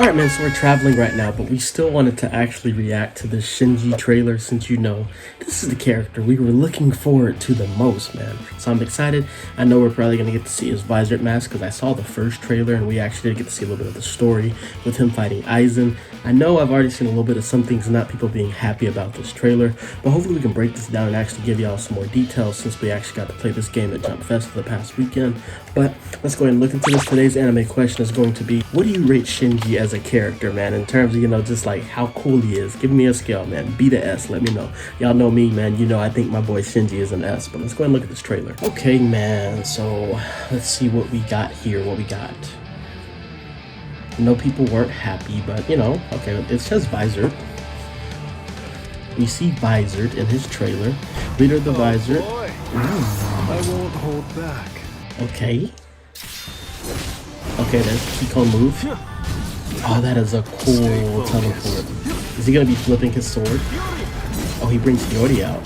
Alright man, so we're traveling right now, but we still wanted to actually react to this Shinji trailer since you know this is the character we were looking forward to the most, man. So I'm excited. I know we're probably going to get to see his Visored mask because I saw the first trailer and we actually did get to see a little bit of the story with him fighting Aizen. I know I've already seen a little bit of some things, not people being happy about this trailer, but hopefully we can break this down and actually give y'all some more details since we actually got to play this game at Jump Fest for the past weekend. But let's go ahead and look into this. Today's anime question is going to be, what do you rate Shinji as a character, man, in terms of, you know, just like how cool he is? Give me a scale, man. B to S, let me know. Y'all know me, man. You know I think my boy Shinji is an S, but let's go ahead and look at this trailer. Okay, man, so let's see what we got here, what we got. I know people weren't happy, but, you know, okay, it says Visored. We see Visored in his trailer. Leader of the Visored. I won't hold back. Okay. Okay, there's the Kiko move. Oh, that is a cool teleport. Is he gonna be flipping his sword? Oh, he brings Yori out.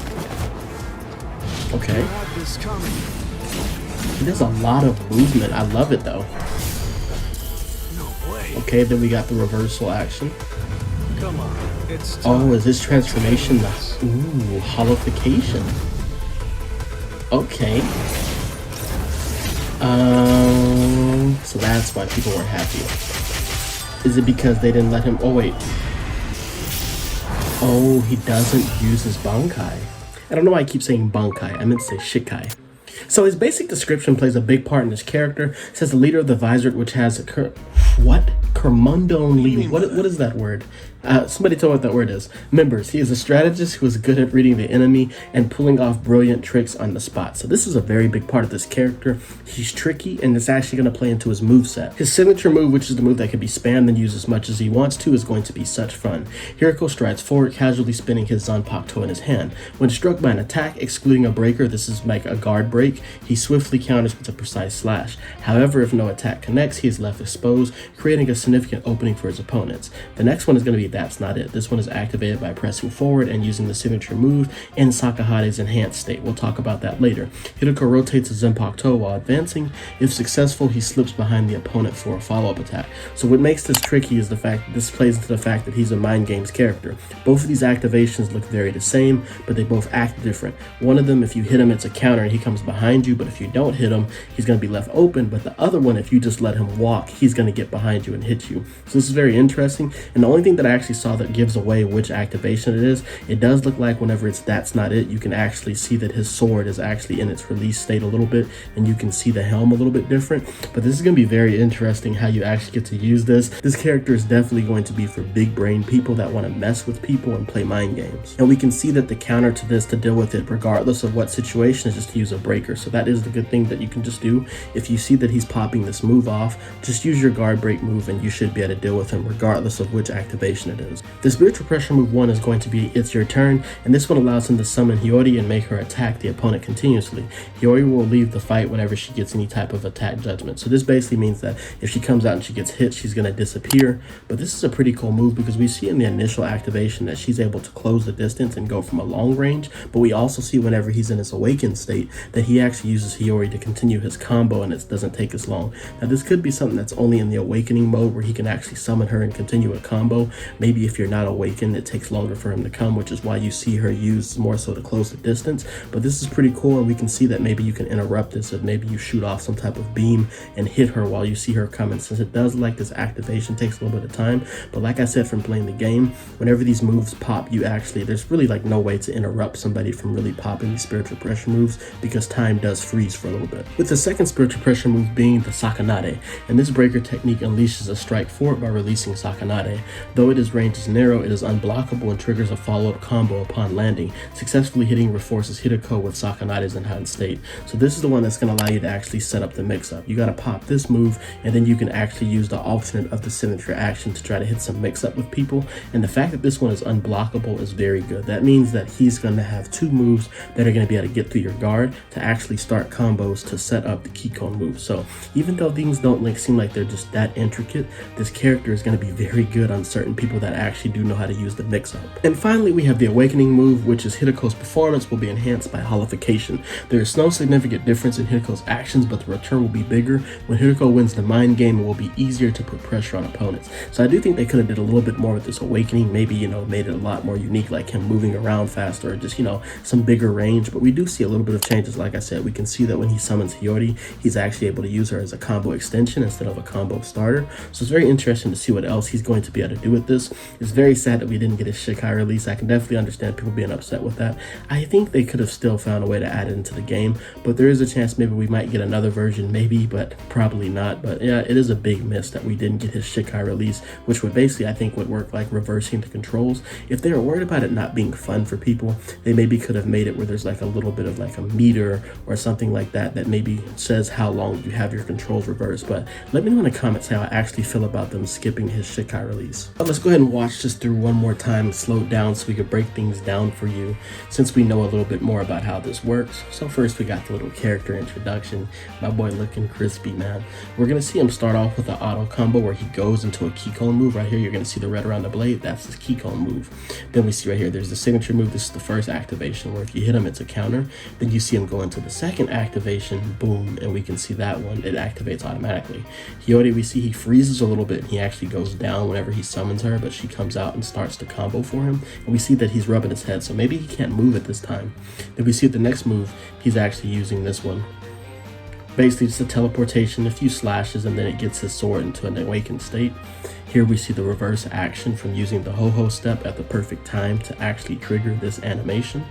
Okay. He does a lot of movement. I love it though. Okay, then we got the reversal action. Come on, it's oh, is this transformation the holification? Okay. So that's why people were happy. Is it because they didn't let him? Oh wait. Oh, he doesn't use his Bankai. I don't know why I keep saying Bankai. I meant to say Shikai. So his basic description plays a big part in his character. It says the leader of the Visored, which has a Kermundo only. What is that word? Somebody tell me what that word is. Members. He is a strategist who is good at reading the enemy and pulling off brilliant tricks on the spot. So this is a very big part of this character. He's tricky and it's actually going to play into his moveset. His signature move, which is the move that can be spammed and used as much as he wants to, is going to be such fun. Hirako strides forward, casually spinning his Zanpakuto in his hand. When struck by an attack, excluding a breaker, this is like a guard break, he swiftly counters with a precise slash. However, if no attack connects, he is left exposed, creating a significant opening for his opponents. The next one is going to be That's Not It. This one is activated by pressing forward and using the signature move in Sakahare's enhanced state. We'll talk about that later. Hirako rotates his Zanpakuto while advancing. If successful, he slips behind the opponent for a follow-up attack. So what makes this tricky is the fact that this plays into the fact that he's a mind games character. Both of these activations look very the same, but they both act different. One of them, if you hit him, it's a counter and he comes behind you, but if you don't hit him, he's going to be left open. But the other one, if you just let him walk, he's going to get behind you and hit you. So this is very interesting. And the only thing that I actually saw that gives away which activation it is, it does look like whenever it's That's Not It, you can actually see that his sword is actually in its release state a little bit, and you can see the helm a little bit different. But this is going to be very interesting how you actually get to use this. This character is definitely going to be for big brain people that want to mess with people and play mind games. And we can see that the counter to this to deal with it regardless of what situation is just to use a breaker. So that is the good thing that you can just do. If you see that he's popping this move off, just use your guard break move and you should be able to deal with him regardless of which activation it is. The spiritual pressure move 1 is going to be It's Your Turn, and this one allows him to summon Hiyori and make her attack the opponent continuously. Hiyori will leave the fight whenever she gets any type of attack judgment. So this basically means that if she comes out and she gets hit, she's going to disappear. But this is a pretty cool move because we see in the initial activation that she's able to close the distance and go from a long range, but we also see whenever he's in his awakened state that he actually uses Hiyori to continue his combo and it doesn't take as long. Now this could be something that's only in the awakening mode where he can actually summon her and continue a combo. Maybe if you're not awakened, it takes longer for him to come, which is why you see her use more so to close the distance. But this is pretty cool, and we can see that maybe you can interrupt this if maybe you shoot off some type of beam and hit her while you see her coming, since it does like this activation takes a little bit of time. But like I said from playing the game, whenever these moves pop, there's really like no way to interrupt somebody from really popping these spiritual pressure moves because time does freeze for a little bit. With the second spiritual pressure move being the Sakanade, and this breaker technique unleashes a strike forward by releasing Sakanade. Though its range is narrow, it is unblockable and triggers a follow-up combo upon landing. Successfully hitting reinforces Hirako with Sakanade's enhanced state. So this is the one that's going to allow you to actually set up the mix-up. You got to pop this move, and then you can actually use the alternate of the signature action to try to hit some mix-up with people. And the fact that this one is unblockable is very good. That means that he's going to have two moves that are going to be able to get through your guard to actually start combos to set up the Kikon move. So even though things don't seem like they're just that that intricate, this character is going to be very good on certain people that actually do know how to use the mix-up. And finally, we have the Awakening move, which is Hirako's performance will be enhanced by holification. There is no significant difference in Hirako's actions, but the return will be bigger. When Hirako wins the mind game, it will be easier to put pressure on opponents. So I do think they could have did a little bit more with this Awakening, maybe, you know, made it a lot more unique, like him moving around faster, or just, you know, some bigger range. But we do see a little bit of changes. Like I said, we can see that when he summons Hiyori, he's actually able to use her as a combo extension instead of a combo starter. So it's very interesting to see what else he's going to be able to do with this. It's very sad that we didn't get his Shikai release. I can definitely understand people being upset with that. I think they could have still found a way to add it into the game, but there is a chance maybe we might get another version, maybe, but probably not. But yeah, it is a big miss that we didn't get his Shikai release, which would basically, I think, would work like reversing the controls. If they were worried about it not being fun for people, they maybe could have made it where there's like a little bit of like a meter or something like that that maybe says how long you have your controls reversed. But let me know in the comments how I actually feel about them skipping his Shikai release. But let's go ahead and watch this through one more time, slow it down so we could break things down for you, since we know a little bit more about how this works. So first we got the little character introduction. My boy looking crispy, man. We're gonna see him start off with an auto combo where he goes into a keycone move. Right here you're gonna see the red around the blade, that's his keycone move. Then we see right here there's the signature move. This is the first activation where if you hit him it's a counter. Then you see him go into the second activation, boom, and we can see that one, it activates automatically. Hiyori, we see he freezes a little bit, he actually goes down whenever he summons her, but she comes out and starts the combo for him, and we see that he's rubbing his head, so maybe he can't move at this time. Then we see the next move, he's actually using this one. Basically just a teleportation, a few slashes, and then it gets his sword into an awakened state. Here we see the reverse action from using the ho-ho step at the perfect time to actually trigger this animation.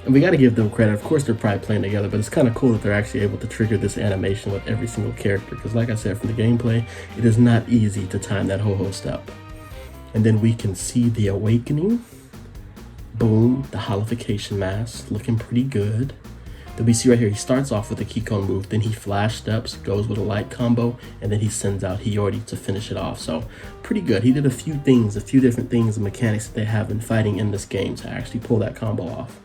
And we got to give them credit. Of course, they're probably playing together, but it's kind of cool that they're actually able to trigger this animation with every single character. Because like I said, from the gameplay, it is not easy to time that ho-ho step. And then we can see the awakening. Boom, the holification mask, looking pretty good. Then we see right here, he starts off with a keycone move, then he flash steps, goes with a light combo, and then he sends out Hiyori to finish it off. So pretty good. He did a few things, a few different things and mechanics that they have in fighting in this game to actually pull that combo off.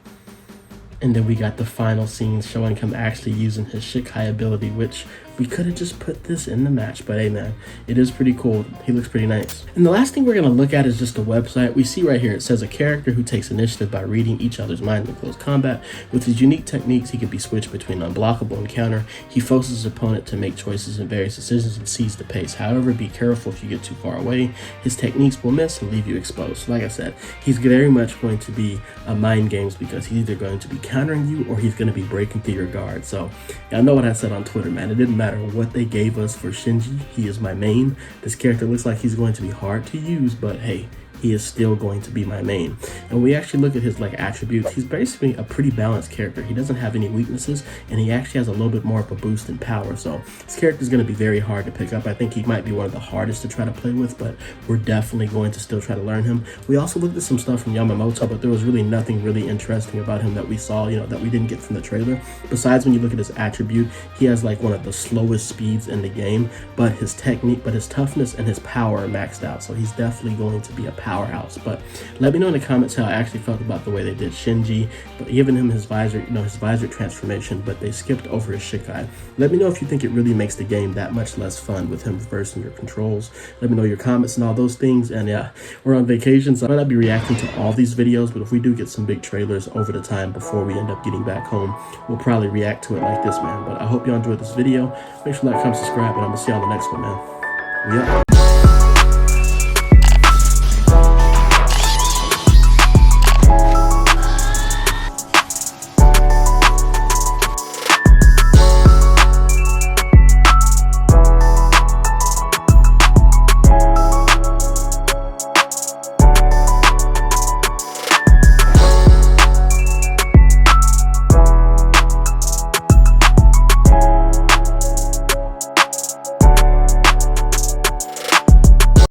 And then we got the final scene showing him actually using his Shikai ability, which we could have just put this in the match, but hey man, it is pretty cool. He looks pretty nice. And the last thing we're going to look at is just the website. We see right here, it says a character who takes initiative by reading each other's minds in close combat. With his unique techniques, he can be switched between unblockable and counter. He forces his opponent to make choices in various decisions and seize the pace. However, be careful if you get too far away. His techniques will miss and leave you exposed. Like I said, he's very much going to be mind games, because he's either going to be countering you or he's going to be breaking through your guard. So I know what I said on Twitter, man. It didn't matter what they gave us for Shinji. He is my main. This character looks like he's going to be hard to use, but hey, he is still going to be my main. And we actually look at his like attributes. He's basically a pretty balanced character. He doesn't have any weaknesses, and he actually has a little bit more of a boost in power. So this character is going to be very hard to pick up. I think he might be one of the hardest to try to play with, but we're definitely going to still try to learn him. We also looked at some stuff from Yamamoto, but there was really nothing really interesting about him that we saw, you know, that we didn't get from the trailer. Besides, when you look at his attribute, he has like one of the slowest speeds in the game, but his technique, but his toughness and his power are maxed out. So he's definitely going to be a powerhouse. But let me know in the comments how I actually felt about the way they did Shinji, but giving him his visor, you know, his visor transformation, but they skipped over his Shikai. Let me know if you think it really makes the game that much less fun with him reversing your controls. Let me know your comments and all those things. And yeah, we're on vacation, so I might not be reacting to all these videos, but if we do get some big trailers over the time before we end up getting back home, we'll probably react to it like this, man. But I hope you enjoyed this video. Make sure to like, comment, subscribe, and I'm gonna see you on the next one, man. Yeah.